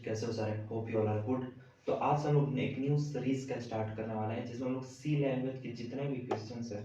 कैसे हो सारे? Hope you all are good. तो आज हम लोग एक न्यू सीरीज का स्टार्ट करने वाले हैं जिसमें हम लोग सी लैंग्वेज के जितने भी क्वेश्चंस हैं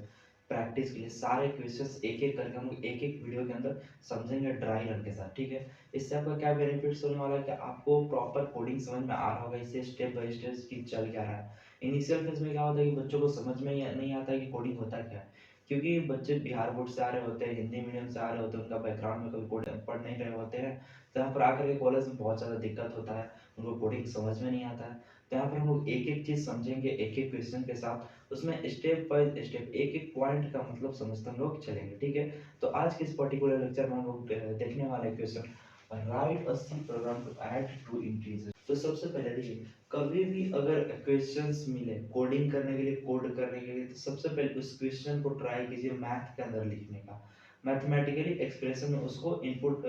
प्रैक्टिस के लिए सारे क्वेश्चंस एक एक करके हम लोग एक एक वीडियो के अंदर समझेंगे ड्राई रन के साथ। ठीक है, इससे आपका क्या बेनिफिट्स होने वाला है कि आपको प्रॉपर कोडिंग समझ में आ रहा होगा, इससे स्टेप बाय स्टेप की चल क्या रहा है। इनिशियल फेज में क्या होता है कि बच्चों को समझ में नहीं आता है कि कोडिंग होता क्या है, क्योंकि बच्चे बिहार बोर्ड से आ रहे होते हैं, हिंदी मीडियम से आ रहे होते हैं, उनका बैकग्राउंड में कभी कोड पढ़ नहीं रहे होते हैं। तो यहाँ पर आकर के कॉलेज में बहुत ज़्यादा दिक्कत होता है, उनको कोडिंग समझ में नहीं आता है। तो यहाँ पर हम लोग एक एक चीज़ समझेंगे एक एक क्वेश्चन के साथ, उसमें स्टेप बाय स्टेप एक एक पॉइंट का मतलब समझते हम लोग चलेंगे। ठीक है, तो आज के इस पर्टिकुलर लेक्चर में हम लोग देखने वाले question write a C program to add two integer. तो सबसे पहले देखिए, कभी भी अगर क्वेश्चंस मिले कोडिंग करने के लिए, कोड करने के लिए, तो सबसे पहले उस क्वेश्चन को ट्राई कीजिए मैथ के अंदर लिखने का, मैथमेटिकली एक्सप्रेशन में उसको इनपुट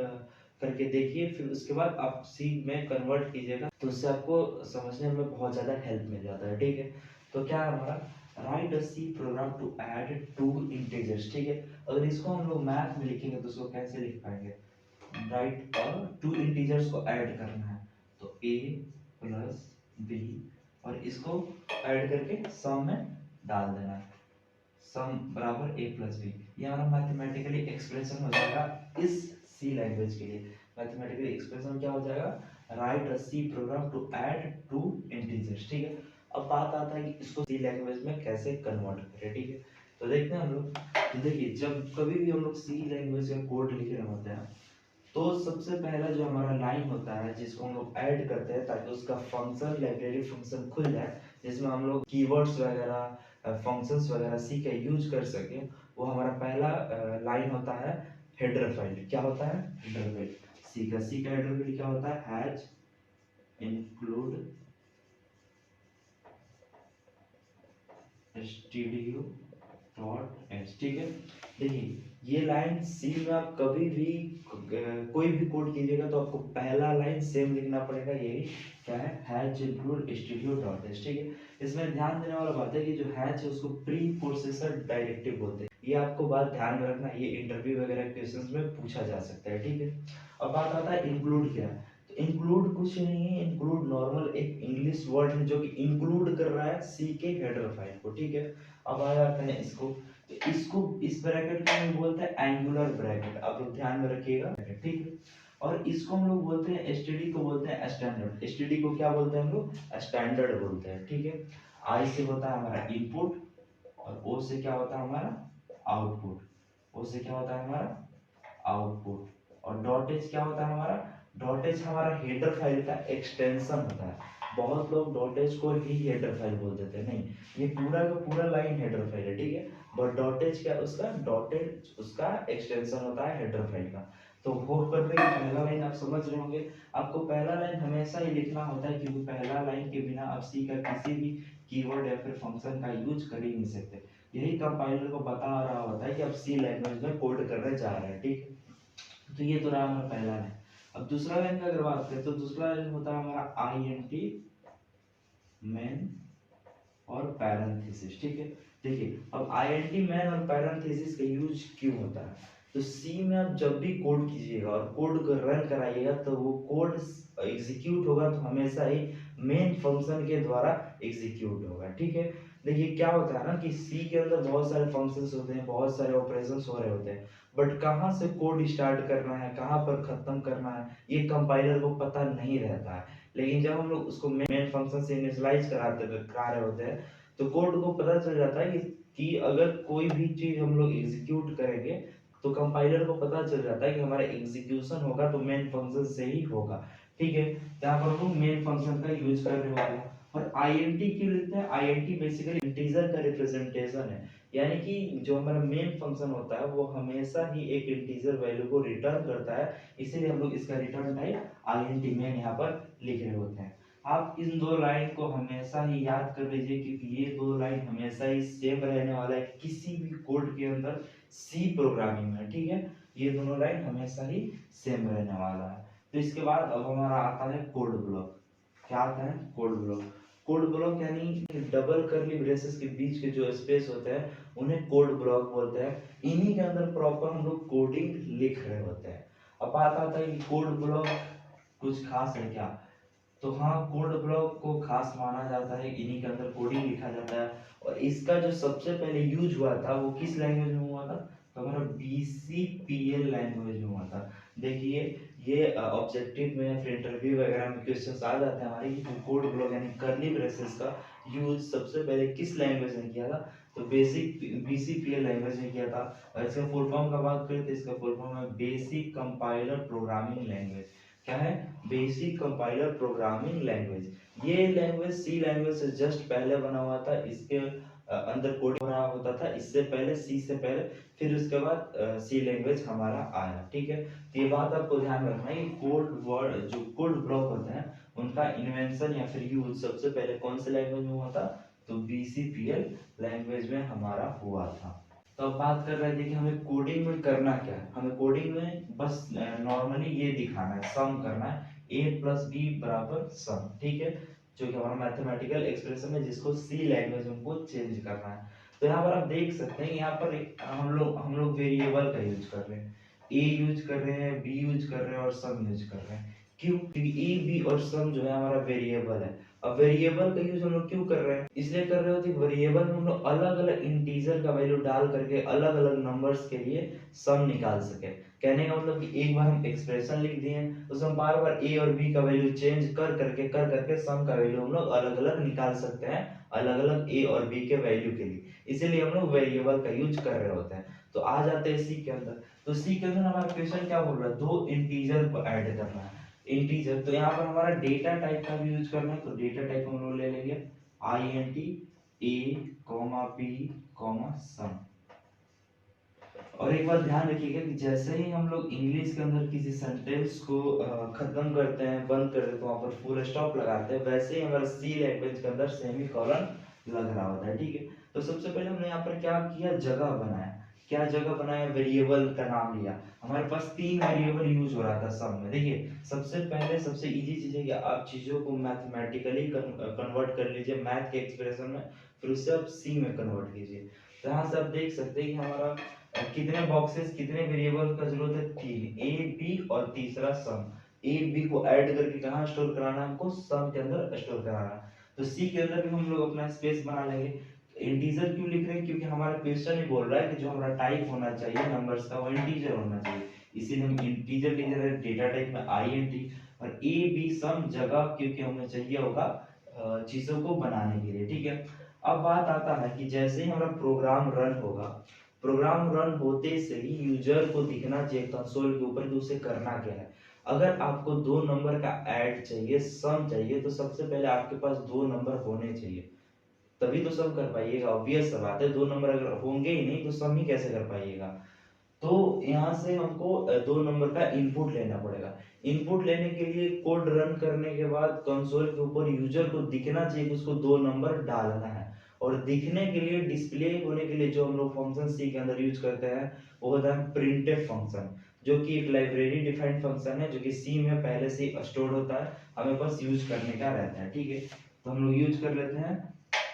करके देखिए, फिर उसके बाद आप सी में कन्वर्ट कीजिएगा, तो उससे आपको समझने में बहुत ज़्यादा हेल्प मिल जाता है। ठीक है, तो क्या है हमारा write a C program to add two integers. ठीक है, अगर इसको हम लोग मैथ में लिखेंगे तो उसको कैसे लिख पाएंगे? राइट और टू इंटीजर्स को ऐड करना है, तो a प्लस बी और इसको ऐड करके सम में डाल देना है, सम बराबर a प्लस बी। ये हमारा मैथमेटिकली एक्सप्रेशन हो जाएगा इस सी लैंग्वेज के लिए। मैथमेटिकली एक्सप्रेशन क्या हो जाएगा? Write a C program to add two integers. ठीक है, अब बात आता है कि इसको सी लैंग्वेज में कैसे कन्वर्ट करें। ठीक है, तो देखते हैं हम लोग। तो देखिए, जब कभी भी हम लोग सी लैंग्वेज का कोड लिख रहे होते हैं तो सबसे पहला जो हमारा लाइन होता है जिसको हम लोग ऐड करते हैं ताकि उसका फंक्शन लाइब्रेरी फंक्शन खुल जाए, जिसमें हम लोग कीवर्ड्स वगैरह फंक्शंस वगैरह सी का यूज कर सके, वो हमारा पहला लाइन होता है हेडर फाइल। क्या होता है? Header file. सी का हेडर फाइल क्या होता है? Has include stdio dot H. ठीक है, देखिए ये लाइन सी में आप कभी भी कोई भी कोड कीजिएगा तो आपको पहला लाइन सेम लिखना पड़ेगा, यही क्या है? Has include studio dot H. ठीक है, इसमें ध्यान देने वाला बात है कि जो हैज है उसको प्री प्रोसेसर डायरेक्टिव बोलते हैं, ये आपको बात ध्यान में रखना, ये इंटरव्यू वगैरह क्वेश्चंस में पूछा जा सकता है। ठीक है, अब बात आता है इंक्लूड क्या है। तो इंक्लूड कुछ नहीं है, इंक्लूड नॉर्मल एक इंग्लिश वर्ड है जो कि इंक्लूड कर रहा है सी के हेडर फाइल को। ठीक है, अब आ जाते हैं इसको, तो इसको इस ब्रैकेट को हम बोलते हैं एंगुलर ब्रैकेट, आप लोग ध्यान में रखिएगा। ठीक है, और इसको हम लोग बोलते हैं एसटीडी को बोलते हैं स्टैंडर्ड। एसटीडी को क्या बोलते हैं हम लोग? स्टैंडर्ड बोलते हैं। ठीक है, आई से होता है हमारा इनपुट और ओ से क्या होता है हमारा? आउटपुट। ओ से क्या होता है हमारा? आउटपुट। और डॉट एच क्या होता है हमारा? डॉट एच हमारा हेडर फाइल का एक्सटेंशन होता है। बहुत लोग डॉट एच को ही हेडर फाइल बोल देते हैं, नहीं, ये पूरा का पूरा लाइन हेडर फाइल है। ठीक है, बट डॉट एच क्या उसका? डॉट एच उसका एक्सटेंशन होता है हेडर फाइल का। तो होप करते हैं पहला लाइन आप समझ रहे होंगे। आपको पहला लाइन हमेशा ही लिखना होता है क्योंकि पहला लाइन के बिना आप सी का किसी भी कीवर्ड या फिर फंक्शन का यूज कर ही नहीं सकते। यही कंपाइलर को बता रहा होता है कि आप सी लैंग्वेज में कोड करने जा रहे हैं। ठीक है, तो ये तो रहा हमारा पहला लाइन। अब दूसरा लाइन का अगर बात करें तो दूसरा लाइन होता है हमारा आई एन टी मेन और पैरेंथेसिस। ठीक है, देखिए अब आई एन टी मेन और पैरेंथेसिस का यूज क्यों होता है? तो सी में आप जब भी कोड कीजिएगा और कोड को रन कराइएगा तो वो कोड एग्जीक्यूट होगा तो हमेशा ही मेन फंक्शन के द्वारा एग्जीक्यूट होगा। ठीक है, देखिए क्या होता है ना कि सी के अंदर बहुत सारे फंक्शंस होते हैं, बहुत सारे ऑपरेशंस हो रहे होते हैं, बट कहाँ से कोड स्टार्ट करना है, कहाँ पर खत्म करना है, ये कंपाइलर को पता नहीं रहता है। लेकिन जब हम लोग उसको मेन फंक्शन से इनिशियलाइज करा रहे होते हैं तो कोड को पता चल जाता है कि अगर कोई भी चीज हम लोग एग्जीक्यूट करेंगे तो कंपाइलर को पता चल जाता है कि हमारा एग्जीक्यूशन होगा तो मेन फंक्शन से ही होगा। ठीक है, यहाँ पर हम लोग मेन फंक्शन का यूज कर रहे होते हैं। और आईएनटी क्यों लिखते हैं? आईएनटी बेसिकली इंटीजर का रिप्रेजेंटेशन है, यानी कि जो हमारा मेन फंक्शन होता है वो हमेशा ही एक इंटीजर वैल्यू को रिटर्न करता है, इसीलिए हम लोग इसका रिटर्न टाइप आईएनटी मेन यहाँ पर लिख रहे होते हैं। आप इन दो लाइन को हमेशा ही याद कर लीजिए क्योंकि ये दो लाइन हमेशा ही सेम रहने वाला है किसी भी कोड के अंदर सी प्रोग्रामिंग में। ठीक है, ये दोनों लाइन हमेशा ही सेम रहने वाला है। तो इसके बाद अब हमारा आता है कोड ब्लॉक। क्या आता है? Code block. कोड ब्लॉक यानी डबल करली ब्रेसेस के बीच के जो स्पेस होते हैं उन्हें कोड ब्लॉक बोलते हैं। इन्हीं के अंदर प्रॉपर हम लोग कोडिंग लिख रहे होते हैं। अब बात आता है कि कोड ब्लॉक कुछ खास है क्या? तो हाँ, कोड ब्लॉक को खास माना जाता है, इन्हीं के अंदर कोडिंग लिखा जाता है। और इसका जो सबसे पहले यूज हुआ था वो किस लैंग्वेज में हुआ था, तो हमारा BCPL लैंग्वेज में हुआ था। देखिए ये ऑब्जेक्टिव में फिर इंटरव्यू वगैरह में क्वेश्चंस आ जाते हैं हमारे कि कोड ब्लॉक यानी कर्ली ब्रेसेस का यूज सबसे पहले किस लैंग्वेज ने किया था, तो बेसिक BCPL लैंग्वेज ने किया था। और इसका फुल फॉर्म का बात करें तो इसका फुल फॉर्म है बेसिक कंपाइलर प्रोग्रामिंग लैंग्वेज। क्या है, बेसिक कंपाइलर प्रोग्रामिंग लैंग्वेज। ये लैंग्वेज सी लैंग्वेज से जस्ट पहले बना हुआ था, इसके अंदर कोडिंग हो रहा होता था इससे पहले, सी से पहले, फिर उसके बाद सी लैंग्वेज हमारा आया। ठीक है, तो ये बात आपको ध्यान रखना है, कोड वर्ड जो कोड ब्लॉक होते हैं उनका इन्वेंशन या फिर यूज सबसे पहले कौन से लैंग्वेज में हुआ था, तो BCPL लैंग्वेज में हमारा हुआ था। तो अब बात कर रहे थे कि हमें कोडिंग में करना क्या है। हमें कोडिंग में बस नॉर्मली ये दिखाना है, सम करना है, A+B बराबर सम। ठीक है, जो कि हमारा मैथमेटिकल एक्सप्रेशन है जिसको सी लैंग्वेज में हमको चेंज करना है। तो यहाँ पर आप देख सकते हैं, यहाँ पर हम लोग वेरिएबल का यूज कर रहे हैं, ए यूज कर रहे हैं, बी यूज कर रहे हैं और सम यूज कर रहे हैं। क्यों, क्योंकि ए बी और सम जो है हमारा वेरिएबल है। अब वेरिएबल का यूज हम लोग क्यों कर रहे हैं, इसलिए कर रहे होते हैं वेरिएबल में हम लोग अलग अलग इंटीजर का वैल्यू डाल करके अलग अलग नंबर्स के लिए सम निकाल सके। कहने का मतलब कि एक बार हम एक्सप्रेशन लिख दिए उसमें हम बार बार ए और बी का वैल्यू चेंज कर करके सम का वैल्यू हम लोग अलग अलग निकाल सकते हैं, अलग अलग ए और बी के वैल्यू के लिए। इसीलिए हम लोग वेरिएबल का यूज कर रहे होते हैं। तो आ जाते हैं सी के अंदर। तो सी के अंदर हमारा क्वेश्चन क्या बोल रहा है, दो इंटीजर को ऐड करना है। इंटीजर, तो यहाँ पर हमारा डेटा टाइप का भी यूज करना है, तो डेटा टाइप हम लोग ले लेंगे int a, b, सम। और एक बात ध्यान रखिएगा कि जैसे ही हम लोग इंग्लिश के अंदर किसी सेंटेंस को खत्म करते हैं, बंद कर देते हैं, वहां पर फुल स्टॉप लगाते हैं, वैसे ही हमारा सी लैंग्वेज के अंदर सेमीकोलन लग रहा होता है। ठीक है, तो सबसे पहले हमने यहाँ पर क्या किया, जगह बनाया। क्या जगह बनाया, वेरिएबल का नाम लिया। हमारे पास 3 वेरिएबल यूज हो रहा था सम में। देखिए सबसे पहले सबसे इजी चीज है कि आप चीजों को मैथमेटिकली कन्वर्ट कर लीजिए मैथ के एक्सप्रेशन में, फिर उससे आप सी में कन्वर्ट कीजिए। तो यहाँ से आप देख सकते हैं कि हमारा कितने बॉक्सेस, कितने वेरिएबल का जरूरत है, 3, ए बी और तीसरा सम। ए बी को ऐड करके कहाँ स्टोर कराना है हमको, सम के अंदर स्टोर कराना है। तो सी के अंदर भी हम लोग अपना स्पेस बना लेंगे। इंटीजर क्यों लिख रहे हैं, क्योंकि हमारा क्वेश्चन ही बोल रहा है कि जो हमारा टाइप होना चाहिए नंबर्स का वो इंटीजर होना चाहिए, इसीलिए हम इंटीजर लिख रहे हैं। डेटा टाइप में int और ए बी सम जगह, क्योंकि हमें चाहिए होगा चीजों को बनाने के लिए। ठीक है, अब बात आता है कि जैसे ही हमारा प्रोग्राम रन होगा, प्रोग्राम रन होते से ही यूजर को दिखना चाहिए कंसोल के ऊपर कि उसे करना क्या है। अगर आपको दो नंबर का ऐड चाहिए, सम चाहिए, तो सबसे पहले आपके पास दो नंबर होने चाहिए, तभी तो सम कर पाइएगा। ऑब्वियस सा बात है, दो नंबर अगर होंगे ही नहीं तो सम ही कैसे कर पाइएगा। तो यहाँ से हमको दो नंबर का इनपुट लेना पड़ेगा। इनपुट लेने के लिए कोड रन करने के बाद कंसोल के ऊपर यूजर को दिखना चाहिए कि उसको दो नंबर डालना है। और दिखने के लिए, डिस्प्ले होने के लिए जो हम लोग फंक्शन सी के अंदर यूज करते हैं वो होता है प्रिंटफ फंक्शन, जो कि एक लाइब्रेरी डिफाइंड फंक्शन है, जो कि सी में पहले से स्टोर होता है, हमें बस यूज करने का रहता है। ठीक है, तो हम लोग यूज कर लेते हैं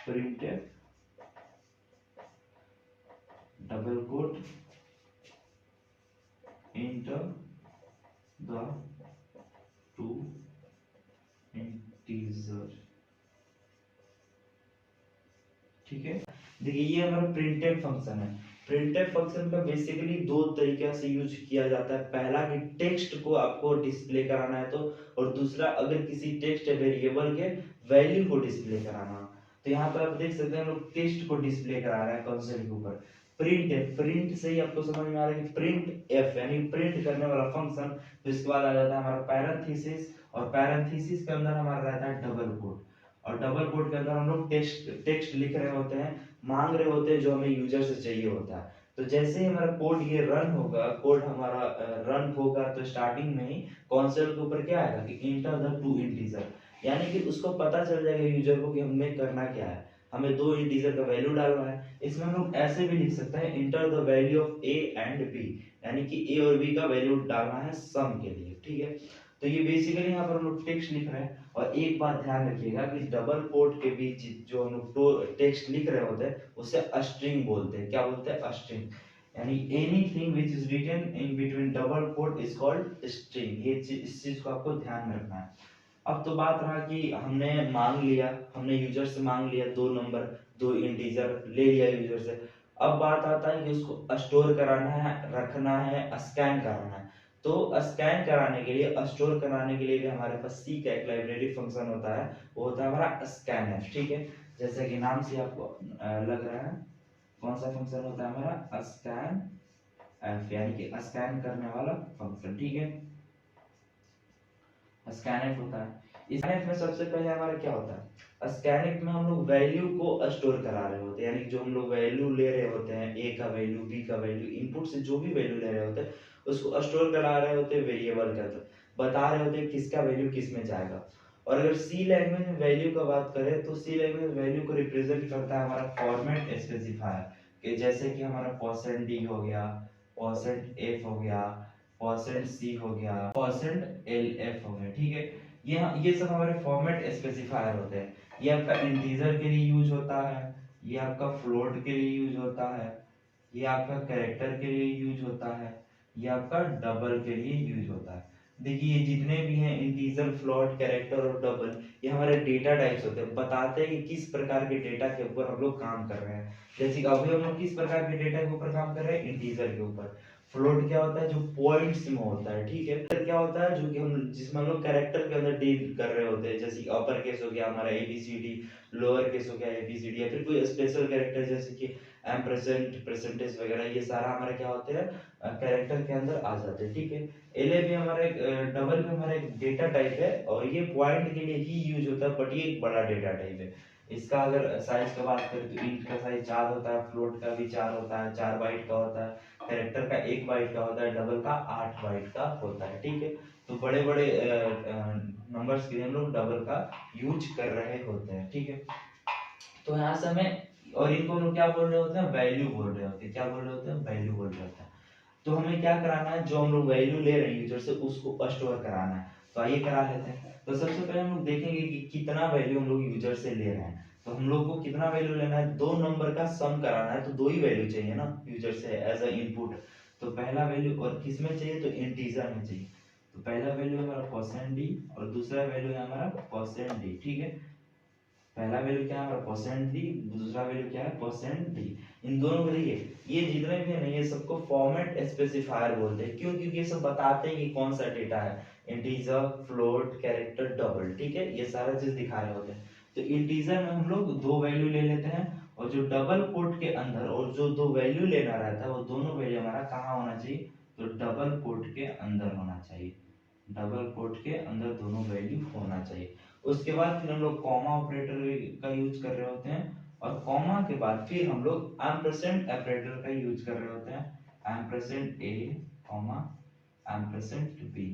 printf double quote enter the two integer। ठीक है, देखिए ये हमारा प्रिंटफ फंक्शन है। प्रिंटफ फंक्शन का बेसिकली दो तरीके से यूज किया जाता है। पहला कि टेक्स्ट को आपको डिस्प्ले कराना है तो, और दूसरा अगर किसी टेक्स्ट वेरिएबल के वैल्यू को डिस्प्ले कराना। तो यहाँ पर आप देख सकते हैं हम लोग टेक्स्ट को डिस्प्ले करा रहे हैं कंसोल के ऊपर। प्रिंट है, प्रिंट से ही आपको समझ में आ रहा है कि प्रिंट एफ यानी प्रिंट करने वाला फंक्शन। तो इसके बाद आ जाता है हमारा पैरेंथेसिस, और पैरेंथेसिस के अंदर हमारा रहता है डबल कोट, और डबल कोट के अंदर हम लोग टेक्स्ट टेक्स्ट लिख रहे होते हैं, मांग रहे होते हैं जो हमें यूजर से चाहिए होता है। तो जैसे ही हमारा कोड ये रन होगा, कोड हमारा रन होगा, तो स्टार्टिंग में ही कंसोल के ऊपर क्या आएगा कि इंटर द टू इंटीजर, यानी कि उसको पता चल जाएगा यूजर को कि हमें करना क्या है, हमें दो इंटीजर का वैल्यू डालना है। इसमें हम लोग ऐसे भी लिख सकते हैं enter the value of A and B, यानी कि ए और बी का वैल्यू डालना है सम के लिए। ठीक है, तो ये बेसिकली यहाँ पर हम लोग टेक्स्ट लिख रहे हैं। और एक बात ध्यान रखिएगा कि डबल कोट के बीच जो हम लोग टेक्स्ट लिख रहे होते हैं उसे स्ट्रिंग बोलते हैं। क्या बोलते हैं, स्ट्रिंग, यानी anything which is written in between double quote is called string. इस चीज को आपको ध्यान रखना है। अब तो बात रहा कि हमने मांग लिया, हमने यूजर से मांग लिया 2 नंबर, 2 इंटीजर ले लिया यूजर से। अब बात आता है कि उसको स्टोर कराना है, रखना है, स्कैन कराना है। तो स्कैन कराने के लिए, स्टोर कराने के लिए भी हमारे पास सी का एक लाइब्रेरी फंक्शन होता है, वो होता है हमारा स्कैनफ। ठीक है, जैसे कि नाम से आपको लग रहा है, कौन सा फंक्शन होता है हमारा, स्कैन एफ, यानी कि स्कैन करने वाला फंक्शन। ठीक है, स्कैनफ होता है। स्कैनफ में सबसे पहले हमारा क्या होता है, स्कैनफ में हम लोग वैल्यू को स्टोर करा रहे होते हैं, यानी कि जो हम लोग वैल्यू ले रहे होते हैं, ए का वैल्यू, बी का वैल्यू, इनपुट से जो भी वैल्यू ले रहे होते हैं उसको स्टोर करा रहे होते हैं वेरिएबल के अंदर, बता रहे होते हैं किसका वैल्यू किस में जाएगा। और अगर सी लैंग्वेज में वैल्यू का बात करें तो सी लैंग्वेज में वैल्यू को रिप्रेजेंट करता है हमारा फॉर्मेट स्पेसिफायर, कि जैसे कि हमारा परसेंट डी हो गया, परसेंट एफ हो गया, परसेंट सी हो गया, परसेंट एल एफ हो गया। ठीक है, ये सब हमारे फॉर्मेट स्पेसिफायर होते हैं। ये आपका इंटीजर के लिए यूज होता है, ये आपका फ्लोट के लिए यूज होता है, ये आपका कैरेक्टर के लिए यूज होता है, ये आपका डबल के लिए यूज होता है। देखिए ये जितने भी हैं इंटीजर, फ्लोट, कैरेक्टर और डबल, ये हमारे डेटा टाइप्स होते हैं, बताते हैं कि किस प्रकार के डेटा के ऊपर हम लोग काम कर रहे हैं। जैसे कि अभी हम लोग किस प्रकार के डेटा के ऊपर काम कर रहे हैं, इंटीजर के ऊपर। फ्लोट क्या होता है, जो पॉइंट्स में होता है। ठीक है, फिर क्या होता है, जो कि हम जिसमें हम लोग कैरेक्टर के अंदर डील कर रहे होते हैं, जैसे अपर केस हो गया हमारा एबीसीडी, लोअर केस हो गया एबीसीडी, या फिर कोई स्पेशल कैरेक्टर जैसे कि एम्परसेंट, परसेंटेज वगैरह, ये सारा हमारे क्या होते हैं, कैरेक्टर के अंदर आ जाते हैं। ठीक है, एलए भी हमारे डबल भी हमारा एक डेटा टाइप है, और ये पॉइंट के लिए ही यूज होता है, बट ये एक बड़ा डेटा टाइप है। इसका अगर साइज का बात करें तो इंट का साइज 4 होता है, फ्लोट का भी 4 होता है, 4 बाइट का होता है, कैरेक्टर का 1 बाइट का होता है, डबल का 8 बाइट का होता है। ठीक है, तो बड़े बड़े नंबर्स के लिए हम लोग डबल का यूज कर रहे होते हैं। ठीक है, तो यहाँ से हमें, और इनको हम लोग क्या बोल रहे होते हैं, वैल्यू बोल रहे होते हैं। क्या बोल रहे होते हैं, वैल्यू बोल रहे होते हैं। तो हमें क्या कराना है, जो हम लोग वैल्यू ले रहे हैं यूजर से उसको स्टोर कराना है। तो आइए करा लेते हैं। तो सबसे पहले हम लोग देखेंगे कि कितना वैल्यू हम लोग यूजर से ले रहे हैं। तो हम लोग को कितना वैल्यू लेना है, 2 नंबर का सम कराना है, तो 2 ही वैल्यू चाहिए ना यूजर से एज अ इनपुट। तो पहला वैल्यू और किस में चाहिए, तो इंटीजर में चाहिए। तो पहला वैल्यू हमारा परसेंट डी और दूसरा वैल्यू है हमारा परसेंट डी। ठीक है, पहला वैल्यू क्या है हमारा परसेंट डी, दूसरा वैल्यू क्या है परसेंट डी। इन दोनों को देखिए, ये जितने भी है ना, ये सबको फॉर्मेट स्पेसिफायर बोलते हैं। क्यों, क्योंकि ये सब बताते हैं कि कौन सा डेटा है, इंटीजर, फ्लोट, कैरेक्टर, डबल। ठीक है, ये सारा चीज दिखा रहे होते हैं। तो इंटीजर में हम लोग 2 वैल्यू ले लेते हैं, और जो डबल कोट के अंदर और जो 2 वैल्यू लेना रहता है वो दोनों वैल्यू हमारा कहाँ होना चाहिए, तो डबल कोट के अंदर होना चाहिए। डबल कोट के अंदर दोनों वैल्यू होना चाहिए। उसके बाद फिर हम लोग कॉमा ऑपरेटर का यूज कर रहे होते हैं, और कॉमा के बाद फिर हम लोग एम्परसेंड ऑपरेटर का यूज कर रहे होते हैं, एम्परसेंड ए कॉमा एम्परसेंड बी।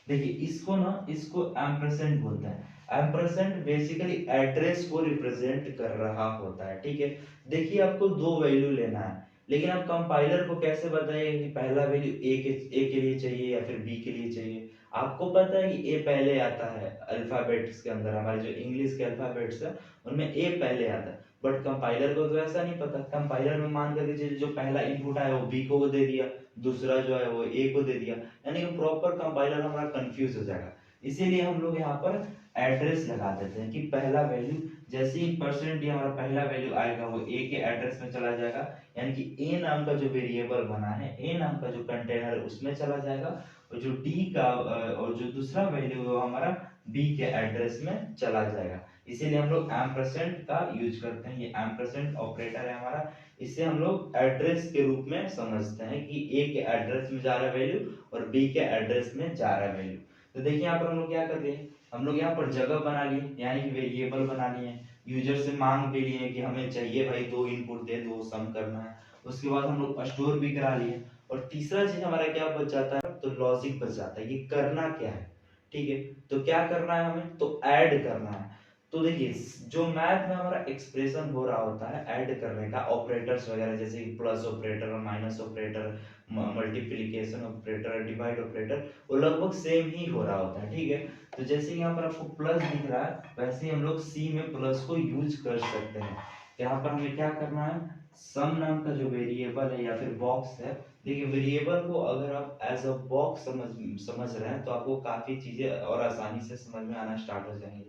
देखिए इसको ना, इसको एम्परसेंड बोलते हैं। एम्परसेंड बेसिकली एड्रेस को रिप्रेजेंट कर रहा होता है। ठीक है, देखिए आपको 2 वैल्यू लेना है, लेकिन आप कंपाइलर को कैसे बताइए कि पहला वैल्यू ए के लिए चाहिए या फिर बी के लिए चाहिए। आपको पता है कि ए पहले आता है अल्फाबेट्स के अंदर, हमारे जो इंग्लिश के अल्फाबेट्स है उनमें ए पहले आता है, बट कंपाइलर को तो ऐसा नहीं पता। कंपाइलर में मान करके चलिए जो पहला इनपुट आया वो बी को दे दिया, दूसरा जो है वो ए को दे दिया, यानी कि प्रॉपर कंपाइलर हमारा कंफ्यूज हो जाएगा। इसीलिए हम लोग यहाँ पर एड्रेस लगा देते हैं कि पहला वैल्यू, जैसे ही परसेंट हमारा पहला वैल्यू आएगा वो ए के एड्रेस में चला जाएगा, यानी कि ए नाम का जो वेरिएबल बना है, ए नाम का जो कंटेनर है उसमें चला जाएगा, और जो डी का और जो दूसरा वैल्यू है वो हमारा बी के एड्रेस में चला जाएगा। इसीलिए हम लोग एम्परसेंड का यूज करते हैं। ये एम्परसेंड ऑपरेटर है हमारा, इसे हम लोग एड्रेस के रूप में समझते हैं कि ए के एड्रेस में जा रहा वैल्यू और बी के एड्रेस में जा रहा वैल्यू। तो देखिए यहाँ पर हम लोग क्या कर रहे हैं, हम लोग यहाँ पर जगह बना लिए, यानी कि वेरिएबल बना लिए, यूजर से मांग भी लिए कि हमें चाहिए भाई 2 इनपुट दे, 2 सम करना है। उसके बाद हम लोग स्टोर भी करा लिए, और तीसरा चीज हमारा क्या बच जाता है, तो लॉजिक बच जाता है। ये करना क्या है, ठीक है, तो क्या करना है हमें, तो ऐड करना है। तो देखिए जो मैथ में हमारा एक्सप्रेशन हो रहा होता है ऐड करने का, ऑपरेटर्स वगैरह जैसे plus operator, minus operator, multiplication operator, divide operator, वो लगभग सेम ही हो रहा होता है। ठीक है, तो जैसे यहाँ पर आपको प्लस दिख रहा है, वैसे ही हम लोग सी में प्लस को यूज कर सकते हैं। यहाँ पर हमें क्या करना है, सम नाम का जो वेरिएबल है या फिर बॉक्स है, देखिए वेरिएबल को अगर आप एज अ बॉक्स समझ रहे हैं तो आपको काफी चीजें और आसानी से समझ में आना स्टार्ट हो जाएंगी।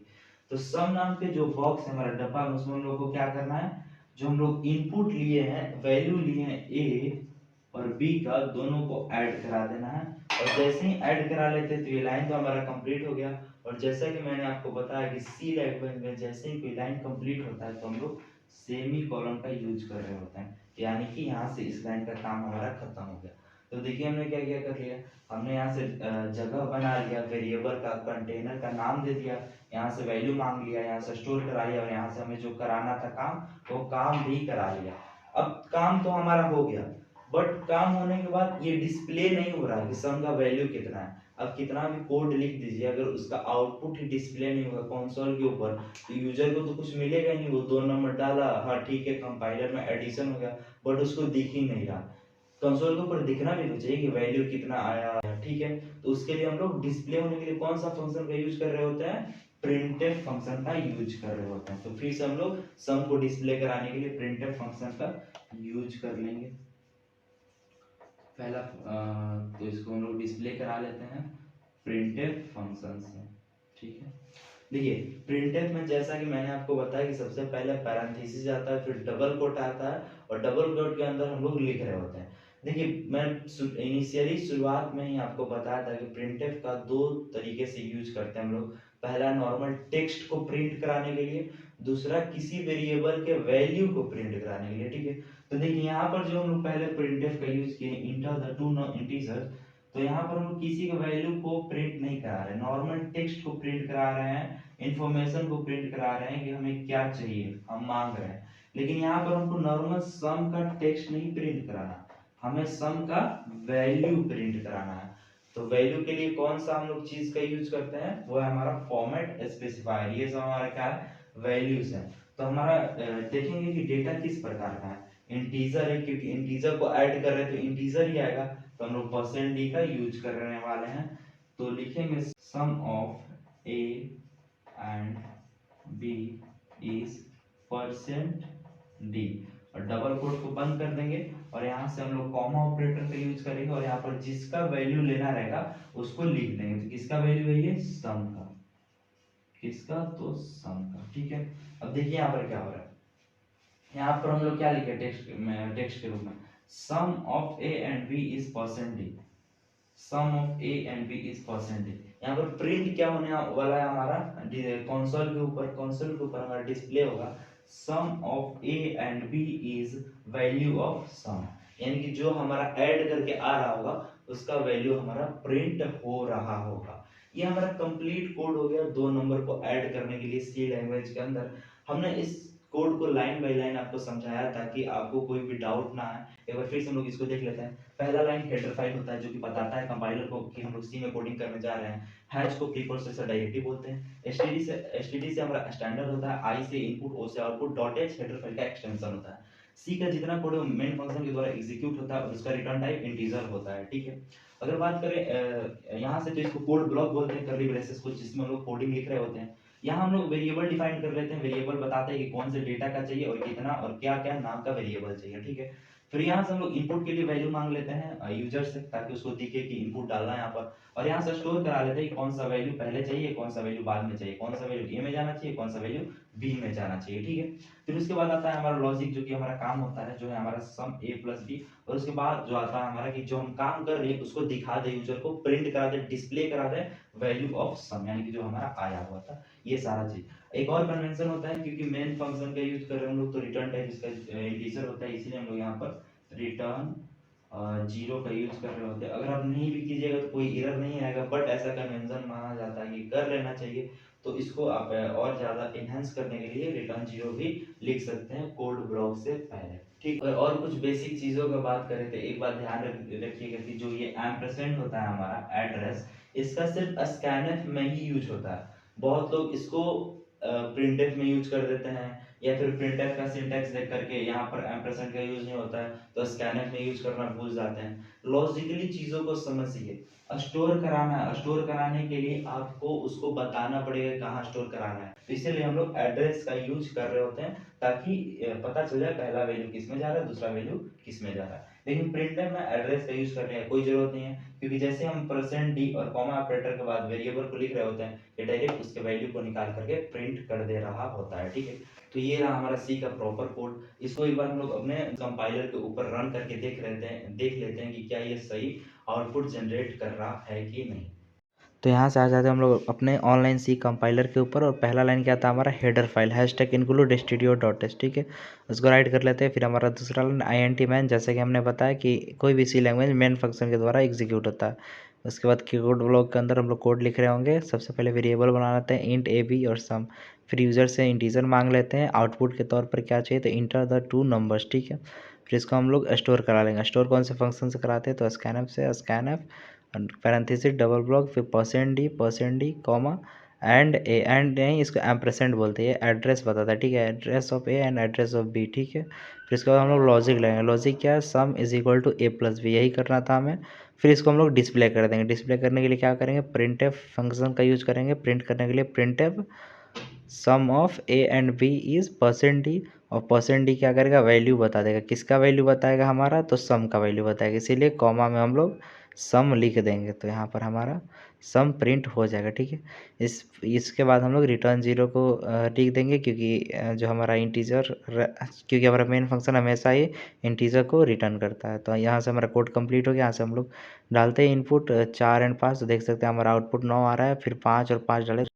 तो सम नाम के जो बॉक्स है हमारा डब्बा है, उसमें हम लोग को क्या करना है, जो हम लोग इनपुट लिए हैं, वैल्यू लिए हैं ए और बी का, दोनों को ऐड करा देना है। और जैसे ही ऐड करा लेते हैं तो ये लाइन तो हमारा कंप्लीट हो गया। और जैसा कि मैंने आपको बताया कि सी लैंग्वेज में जैसे ही कोई लाइन कंप्लीट होता है तो हम लोग सेमी कॉलन का यूज कर रहे होते हैं, यानी कि यहाँ से इस लाइन का काम हमारा खत्म हो गया। तो देखिए हमने क्या क्या कर लिया, हमने यहाँ से जगह बना लिया, वेरिएबल का कंटेनर का नाम दे दिया, यहाँ से वैल्यू मांग लिया, यहाँ से स्टोर करा लिया, और यहाँ से हमें जो कराना था काम वो काम भी करा लिया। अब काम तो हमारा हो गया, बट काम होने के बाद ये डिस्प्ले नहीं हो रहा कि सम का वैल्यू कितना है। अब कितना भी कोड लिख दीजिए, अगर उसका आउटपुट ही डिस्प्ले नहीं होगा कंसोल के ऊपर तो यूजर को तो कुछ मिलेगा ही नहीं। वो 2 नंबर डाला, हाँ ठीक है, कंपाइलर में एडिशन हो गया, बट उसको दिख ही नहीं रहा। कंसोल के ऊपर दिखना भी तो चाहिए कि वैल्यू कितना आया, ठीक है। तो उसके लिए हम लोग डिस्प्ले होने के लिए कौन सा फंक्शन का यूज कर रहे होते हैं, प्रिंटफ फंक्शन का यूज कर रहे होते हैं। तो फिर से हम लोग सम को डिस्प्ले कराने के लिए प्रिंटफ फंक्शन का यूज कर लेंगे। पहला तो इसको हम लोग डिस्प्ले करा लेते हैं प्रिंटफ फंक्शन से, ठीक है। देखिए प्रिंटफ में जैसा कि मैंने आपको बताया कि सबसे पहले पैरेंथेसिस आता है, फिर डबल कोट आता है, और डबल कोट के अंदर हम लोग लिख रहे होते हैं। देखिए मैं इनिशियली शुरुआत में ही आपको बताया था कि प्रिंटफ का 2 तरीके से यूज करते हैं हम लोग। पहला नॉर्मल टेक्स्ट को प्रिंट कराने के लिए, दूसरा किसी वेरिएबल के वैल्यू को प्रिंट कराने के लिए, ठीक है। तो देखिए यहाँ पर जो हम लोग पहले प्रिंटफ का यूज किए, इंटर द टू इंटीजर्स, तो यहाँ पर हम लोग किसी के वैल्यू को प्रिंट नहीं करा रहे, नॉर्मल टेक्स्ट को प्रिंट करा रहे हैं, इंफॉर्मेशन को प्रिंट करा रहे हैं कि हमें क्या चाहिए, हम मांग रहे हैं। लेकिन यहाँ पर हमको नॉर्मल सम का टेक्स्ट नहीं प्रिंट कराना, हमें सम का वैल्यू प्रिंट कराना है। तो वैल्यू के लिए कौन सा हम लोग चीज का यूज करते हैं, वो है हमारा फॉर्मेट स्पेसिफायर। ये सब हमारा क्या है, वैल्यूज है। तो हमारा देखेंगे कि डेटा किस प्रकार का है, इंटीजर है, क्योंकि इंटीजर को ऐड कर रहे हैं तो इंटीजर ही आएगा। तो हम लोग परसेंट डी का यूज करने वाले हैं। तो लिखेंगे sum of A and B is percent D, और डबल कोट को बंद कर देंगे, और यहाँ से हम लोग कॉमा ऑपरेटर का यूज करेंगे, और यहाँ पर जिसका वैल्यू लेना रहेगा उसको लिख देंगे। तो किसका वैल्यू है ये, सम का, किसका, तो सम का, ठीक है। अब देखिए यहाँ पर क्या हो रहा है, यहाँ पर हम लोग क्या लिखे टेक्स्ट के रूप में, sum of A and B is percent D, sum of A and B is percent D. यहाँ पर प्रिंट क्या होने वाला है हमारा, कंसोल के ऊपर हमारा डिस्प्ले होगा sum of A and B is value of sum, यानी कि जो हमारा ऐड करके आ रहा होगा उसका वैल्यू हमारा प्रिंट हो रहा होगा। ये हमारा कंप्लीट कोड हो गया 2 नंबर को ऐड करने के लिए सी लैंग्वेज के अंदर। हमने इस कोड को लाइन बाय लाइन आपको समझाया ताकि आपको कोई भी डाउट ना आए। एक बार फिर से हम लोग इसको देख लेते हैं। पहला लाइन हेडर फाइल होता है जो कि बताता है कंपाइलर को कि हम लोग सी में कोडिंग करने जा रहे हैं। हैश को प्रीप्रोसेसर डायरेक्टिव बोलते हैं। एसटीडी से हमारा स्टैंडर्ड होता है, आई से इनपुट, ओ से output, dot H header file का एक्सटेंशन होता है। सी का जितना कोड मेन फंक्शन के द्वारा एग्जीक्यूट होता है और उसका रिटर्न टाइप इंटीजर होता है, ठीक है। अगर बात करें यहाँ से, तो इसको कोड ब्लॉक बोलते हैं, कर्ली ब्रेसेस को, जिसमें हम लोग कोडिंग लिख रहे होते हैं। यहाँ हम लोग वेरिएबल डिफाइन कर लेते हैं, वेरिएबल बताते हैं कि कौन से डेटा का चाहिए और कितना और क्या क्या नाम का वेरिएबल चाहिए, ठीक है। फिर यहाँ से हम लोग इनपुट के लिए वैल्यू मांग लेते हैं यूजर से, ताकि उसको दिखे कि इनपुट डालना है यहाँ पर। और यहाँ से स्टोर करा लेते हैं कि कौन सा वैल्यू पहले चाहिए, कौन सा वैल्यू बाद में चाहिए, कौन सा वैल्यू ए में जाना चाहिए, कौन सा वैल्यू बी में जाना चाहिए, ठीक है। फिर उसके बाद आता है हमारा लॉजिक, जो कि हमारा काम होता है, जो है हमारा सम ए प्लस बी। और उसके बाद जो आता है हमारा कि जो हम काम कर रहे हैं उसको दिखा दे यूजर को, प्रिंट करा दे, डिस्प्ले करा दे वैल्यू ऑफ सम, यानी कि जो हमारा आया हुआ था, ये सारा चीज। एक और कन्वेंशन होता है, क्योंकि मेन फंक्शन का यूज कर रहे हैं हम लोग, तो रिटर्न टाइप इसका इंटीजर होता है, इसीलिए हम लोग यहाँ पर रिटर्न 0 का यूज कर रहे होते हैं। अगर आप नहीं भी कीजिएगा तो कोई एरर नहीं आएगा, बट ऐसा कन्वेंशन माना जाता है कि कर लेना चाहिए। तो इसको आप और ज्यादा एनहांस करने के लिए रिटर्न 0 भी लिख सकते हैं कोड ब्लॉक से पहले, ठीक है। और कुछ बेसिक चीजों का बात करें तो एक बात ध्यान रखिएगा कि जो ये एम्परसेंड होता है हमारा एड्रेस, इसका सिर्फ स्कैनफ में ही यूज होता है। बहुत लोग इसको प्रिंटफ में यूज कर देते हैं, या फिर प्रिंटफ का सिंटैक्स देख करके यहाँ पर एम्परसेंड का यूज नहीं होता है तो स्कैनफ में यूज करना भूल जाते हैं। लॉजिकली चीजों को समझिए, स्टोर कराना है, स्टोर कराने के लिए आपको उसको बताना पड़ेगा कहाँ स्टोर कराना है, तो इसीलिए हम लोग एड्रेस का यूज कर रहे होते हैं, ताकि पता चल जाए पहला वैल्यू किस में जा रहा है, दूसरा वैल्यू किस में जा रहा है। लेकिन प्रिंटफ में एड्रेस का यूज करने का कोई जरूरत नहीं है, क्योंकि जैसे हम %d और कॉमा ऑपरेटर के बाद वेरिएबल को लिख रहे होते हैं, ये डायरेक्ट उसके वैल्यू को निकाल करके प्रिंट कर दे रहा होता है। ठीक है, तो ये रहा हमारा सी का प्रॉपर कोड। इसको एक बार हम लोग अपने कंपाइलर के ऊपर रन करके देख लेते हैं कि क्या ये सही आउटपुट जनरेट कर रहा है कि नहीं। तो यहाँ से आ जाते हैं हम लोग अपने ऑनलाइन सी कंपाइलर के ऊपर, और पहला लाइन क्या था हमारा, हेडर फाइल #include studio.h। ठीक है, उसको राइट कर लेते हैं। फिर हमारा दूसरा लाइन int मैन, जैसे कि हमने बताया कि कोई भी सी लैंग्वेज मेन फंक्शन के द्वारा एग्जीक्यूट होता है। उसके बाद कीबोर्ड ब्लॉक के अंदर हम लोग कोड लिख रहे होंगे। सबसे पहले वेरिएबल बना लेते हैं int ab और सम। फिर यूज़र से इंटीजर मांग लेते हैं, आउटपुट के तौर पर क्या चाहिए, तो इंटर द 2 नंबर्स। ठीक है, फिर इसको हम लोग स्टोर करा लेंगे। स्टोर कौन से फंक्शन से कराते हैं, तो स्कैनफ से, स्कैनफ पैरेंथेसिस डबल ब्लॉक, फिर %d कॉमा एंड नहीं, इसको एम्परसेंड बोलते हैं, एड्रेस बताता है। ठीक है, address of A and address of B. ठीक है, फिर इसके बाद हम लोग लॉजिक लेंगे। लॉजिक क्या है, सम इज इक्वल टू a+b, यही करना था हमें। फिर इसको हम लोग डिस्प्ले कर देंगे। डिस्प्ले करने के लिए क्या करेंगे, प्रिंटफ फंक्शन का यूज करेंगे। प्रिंट करने के लिए printf sum of A and B is %d, और %d क्या करेगा, वैल्यू बता देगा। किसका वैल्यू बताएगा, हमारा तो सम का वैल्यू बताएगा, इसीलिए कॉमा में हम लोग सम लिख देंगे, तो यहाँ पर हमारा सम प्रिंट हो जाएगा। ठीक है, इसके बाद हम लोग रिटर्न 0 को लिख देंगे, क्योंकि जो हमारा इंटीजर, क्योंकि हमारा मेन फंक्शन हमेशा ही इंटीजर को रिटर्न करता है। तो यहाँ से हमारा कोड कंप्लीट हो गया। यहाँ से हम लोग डालते हैं इनपुट 4 और 5, तो देख सकते हैं हमारा आउटपुट 9 आ रहा है। फिर 5 और 5 डाले